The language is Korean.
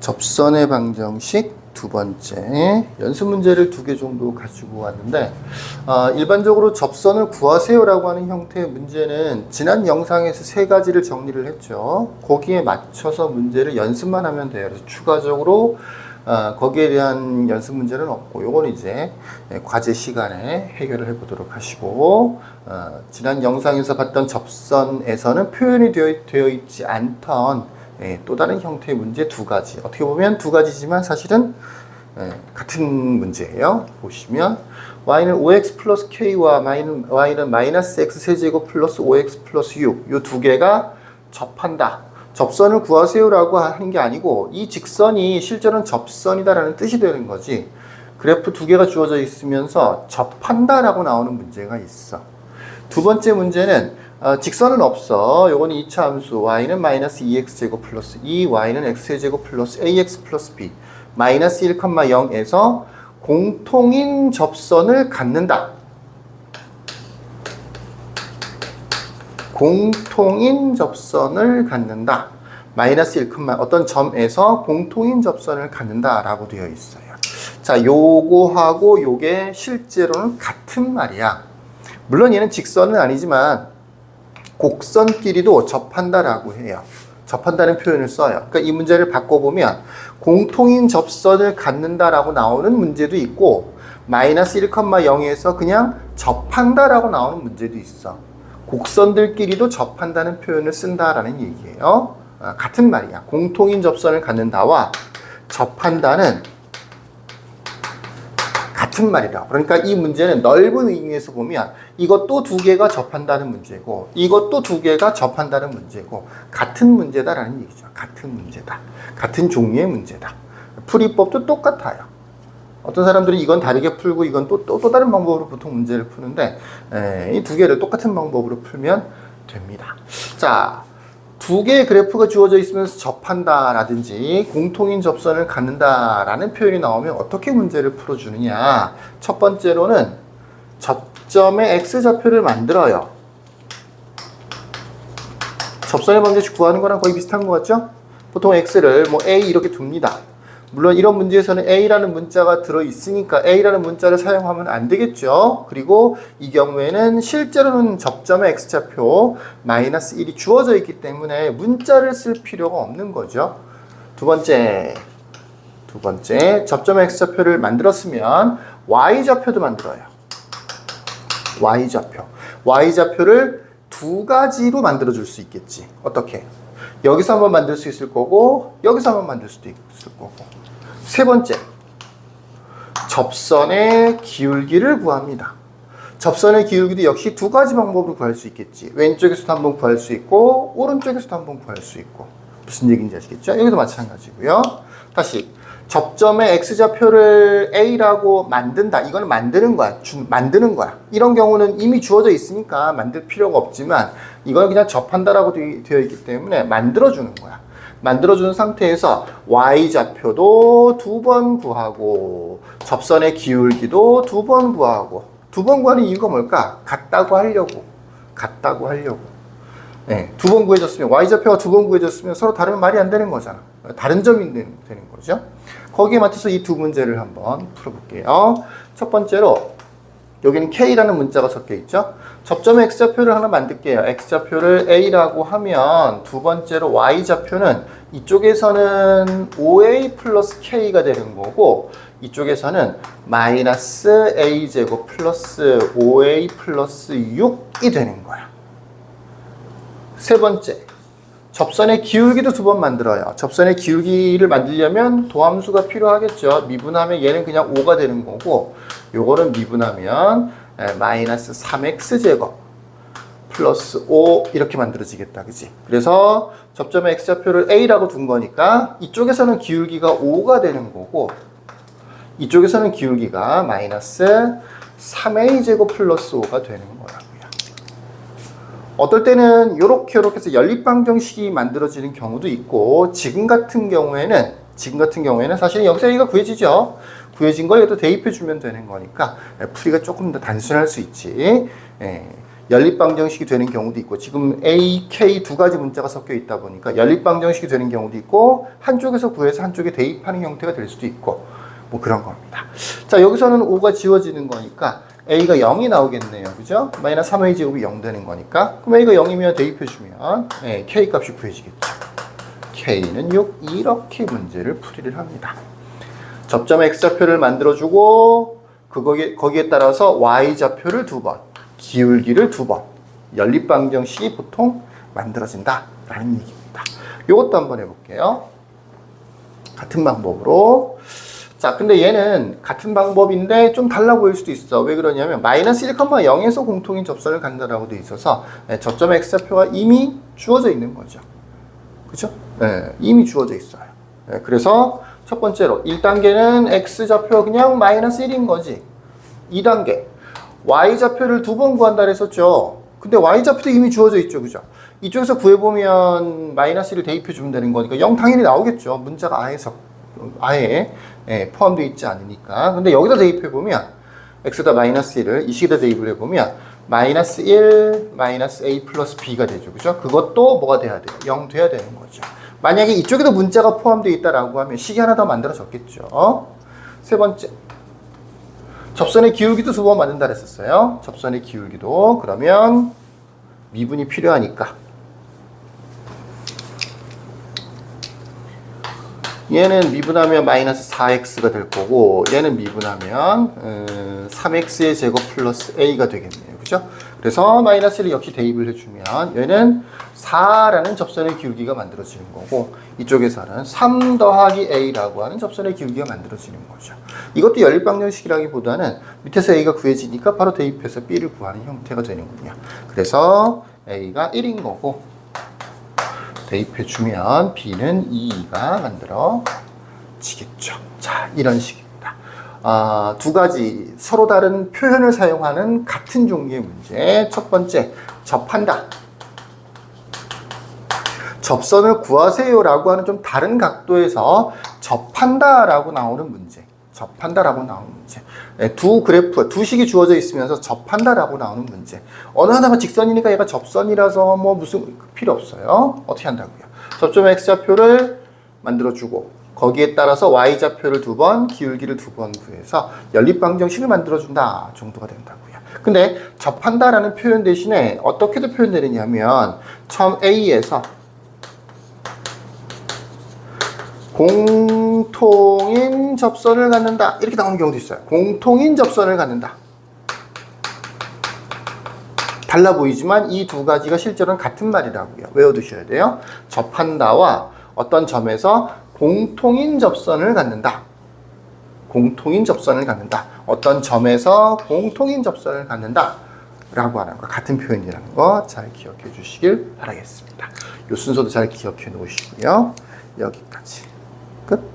접선의 방정식 두 번째 연습 문제를 2개 정도 가지고 왔는데 일반적으로 접선을 구하세요라고 하는 형태의 문제는 지난 영상에서 3가지를 정리를 했죠. 거기에 맞춰서 문제를 연습만 하면 돼요. 그래서 추가적으로 거기에 대한 연습 문제는 없고 요건 이제 과제 시간에 해결을 해보도록 하시고 지난 영상에서 봤던 접선에서는 표현이 되어 있지 않던 또 다른 형태의 문제 2가지. 어떻게 보면 2가지지만 사실은 같은 문제예요. 보시면 y는 5x 플러스 k와 y는 마이너스 x 세제곱 플러스 5x 플러스 6 요 2개가 접한다. 접선을 구하세요라고 하는 게 아니고 이 직선이 실제로는 접선이다라는 뜻이 되는 거지. 그래프 2개가 주어져 있으면서 접한다라고 나오는 문제가 있어. 두 번째 문제는 직선은 없어. 요거는 2차 함수 y는 마이너스 2x제곱 플러스 2 y는 x제곱 플러스 ax 플러스 b 마이너스 1,0에서 공통인 접선을 갖는다. 공통인 접선을 갖는다. 마이너스 1, 어떤 점에서 공통인 접선을 갖는다 라고 되어 있어요. 자, 요거하고 요게 실제로는 같은 말이야. 물론 얘는 직선은 아니지만 곡선끼리도 접한다라고 해요. 접한다는 표현을 써요. 그러니까 이 문제를 바꿔보면 공통인 접선을 갖는다라고 나오는 문제도 있고 마이너스 1,0에서 그냥 접한다라고 나오는 문제도 있어. 곡선들끼리도 접한다는 표현을 쓴다라는 얘기예요. 같은 말이야. 공통인 접선을 갖는다와 접한다는 같은 말이라. 그러니까 이 문제는 넓은 의미에서 보면 이것도 2개가 접한다는 문제고 이것도 2개가 접한다는 문제고 같은 문제다라는 얘기죠. 같은 문제다. 같은 종류의 문제다. 풀이법도 똑같아요. 어떤 사람들은 이건 다르게 풀고 이건 또 다른 방법으로 보통 문제를 푸는데 이 2개를 똑같은 방법으로 풀면 됩니다. 자, 2개의 그래프가 주어져 있으면서 접한다라든지 공통인 접선을 갖는다라는 표현이 나오면 어떻게 문제를 풀어주느냐. 첫 번째로는 접점의 x좌표를 만들어요. 접선의 방정식 구하는 거랑 거의 비슷한 것 같죠? 보통 x를 뭐 a 이렇게 둡니다. 물론 이런 문제에서는 a라는 문자가 들어있으니까 a라는 문자를 사용하면 안 되겠죠. 그리고 이 경우에는 실제로는 접점의 x좌표 마이너스 1이 주어져 있기 때문에 문자를 쓸 필요가 없는 거죠. 두 번째 접점의 x좌표를 만들었으면 y좌표도 만들어요. y좌표를 2가지로 만들어 줄 수 있겠지. 어떻게? 여기서 한번 만들 수 있을 거고 여기서 한번 만들 수도 있을 거고. 세 번째, 접선의 기울기를 구합니다. 접선의 기울기도 역시 2가지 방법으로 구할 수 있겠지. 왼쪽에서도 한번 구할 수 있고 오른쪽에서도 한번 구할 수 있고. 무슨 얘기인지 아시겠죠? 여기도 마찬가지고요. 다시 접점의 x좌표를 a라고 만든다. 이거는 만드는 거야. 이런 경우는 이미 주어져 있으니까 만들 필요가 없지만 이거는 그냥 접한다라고 되어 있기 때문에 만들어주는 거야. 만들어주는 상태에서 y좌표도 2번 구하고 접선의 기울기도 2번 구하고 2번 구하는 이유가 뭘까? 같다고 하려고. 네, 2번 구해줬으면 y좌표가 2번 구해줬으면 서로 다르면 말이 안 되는 거잖아. 다른 점이 되는 거죠. 거기에 맞춰서 이 2 문제를 한번 풀어볼게요. 첫 번째로 여기는 k라는 문자가 섞여 있죠. 접점의 x좌표를 하나 만들게요. x좌표를 a라고 하면 두 번째로 y좌표는 이쪽에서는 5a 플러스 k가 되는 거고 이쪽에서는 마이너스 a제곱 플러스 5a 플러스 6이 되는 거야. 세 번째, 접선의 기울기도 2번 만들어요. 접선의 기울기를 만들려면 도함수가 필요하겠죠. 미분하면 얘는 그냥 5가 되는 거고 요거는 미분하면 마이너스 3x제곱 플러스 5 이렇게 만들어지겠다. 그치? 그래서 접점의 x좌표를 a라고 둔 거니까 이쪽에서는 기울기가 5가 되는 거고 이쪽에서는 기울기가 마이너스 3a제곱 플러스 5가 되는 거라고요. 어떨 때는 요렇게 해서 연립방정식이 만들어지는 경우도 있고 지금 같은 경우에는 사실은 여기서 a가 구해지죠. 구해진 걸 여기다 대입해 주면 되는 거니까 풀이가 조금 더 단순할 수 있지. 연립방정식이 되는 경우도 있고 지금 A, K 두 가지 문자가 섞여 있다 보니까 연립방정식이 되는 경우도 있고 한쪽에서 구해서 한쪽에 대입하는 형태가 될 수도 있고 뭐 그런 겁니다. 자, 여기서는 5가 지워지는 거니까 A가 0이 나오겠네요. 그죠? 마이너스 3A 제곱이 0 되는 거니까 그럼 A가 0이면 대입해주면 K 값이 구해지겠죠. K는 6 이렇게 문제를 풀이를 합니다. 접점의 X좌표를 만들어주고 거기에 따라서 Y좌표를 2번 기울기를 2번 연립방정식이 보통 만들어진다라는 얘기입니다. 이것도 한번 해볼게요. 같은 방법으로. 자, 근데 얘는 같은 방법인데 좀 달라 보일 수도 있어. 왜 그러냐면 마이너스 1,0에서 공통인 접선을 간다라고 돼 있어서 접점의 X좌표가 이미 주어져 있는 거죠. 그죠? 이미 주어져 있어요. 그래서 첫 번째로 1단계는 X좌표 그냥 마이너스 1인 거지. 2단계 Y좌표를 2번 구한다 그랬었죠. 근데 Y좌표도 이미 주어져 있죠. 그죠? 이쪽에서 구해보면 마이너스 1을 대입해주면 되는 거니까 0 당연히 나오겠죠. 문자가 아예 포함되어 있지 않으니까. 근데 여기다 대입해보면 X에다 마이너스 1을 이 식에다 대입을 해보면 마이너스 1 마이너스 A 플러스 B가 되죠. 그죠? 그것도 뭐가 돼야 돼요? 0 돼야 되는 거죠. 만약에 이쪽에도 문자가 포함되어 있다라고 하면 식이 하나 더 만들어졌겠죠. 세 번째. 접선의 기울기도 2번 만든다 그랬었어요. 접선의 기울기도. 그러면 미분이 필요하니까. 얘는 미분하면 마이너스 4x가 될 거고 얘는 미분하면 3x의 제곱 플러스 a가 되겠네요. 그죠? 그래서 마이너스 1을 역시 대입을 해주면 얘는 4라는 접선의 기울기가 만들어지는 거고 이쪽에서는 3 더하기 a라고 하는 접선의 기울기가 만들어지는 거죠. 이것도 연립방정식이라기보다는 밑에서 a가 구해지니까 바로 대입해서 b를 구하는 형태가 되는군요. 그래서 a가 1인 거고 대입해주면 B는 2가 만들어지겠죠. 자, 이런 식입니다. 두 가지 서로 다른 표현을 사용하는 같은 종류의 문제. 첫 번째, 접한다. 접선을 구하세요라고 하는 좀 다른 각도에서 접한다라고 나오는 문제. 접한다라고 나오는 문제. 두 그래프, 두 식이 주어져 있으면서 접한다라고 나오는 문제. 어느 하나가 직선이니까 얘가 접선이라서 뭐 무슨 필요 없어요. 어떻게 한다고요? 접점의 X좌표를 만들어주고 거기에 따라서 Y좌표를 2번, 기울기를 2번 구해서 연립방정식을 만들어준다 정도가 된다고요. 근데 접한다라는 표현 대신에 어떻게도 표현되느냐면 처음 A에서 공통인 접선을 갖는다 이렇게 나오는 경우도 있어요. 공통인 접선을 갖는다. 달라 보이지만 이 두 가지가 실제로는 같은 말이라고요. 외워두셔야 돼요. 접한다와 어떤 점에서 공통인 접선을 갖는다. 공통인 접선을 갖는다. 어떤 점에서 공통인 접선을 갖는다 라고 하는 거 같은 표현이라는 거 잘 기억해 주시길 바라겠습니다. 이 순서도 잘 기억해 놓으시고요. 여기까지 끝.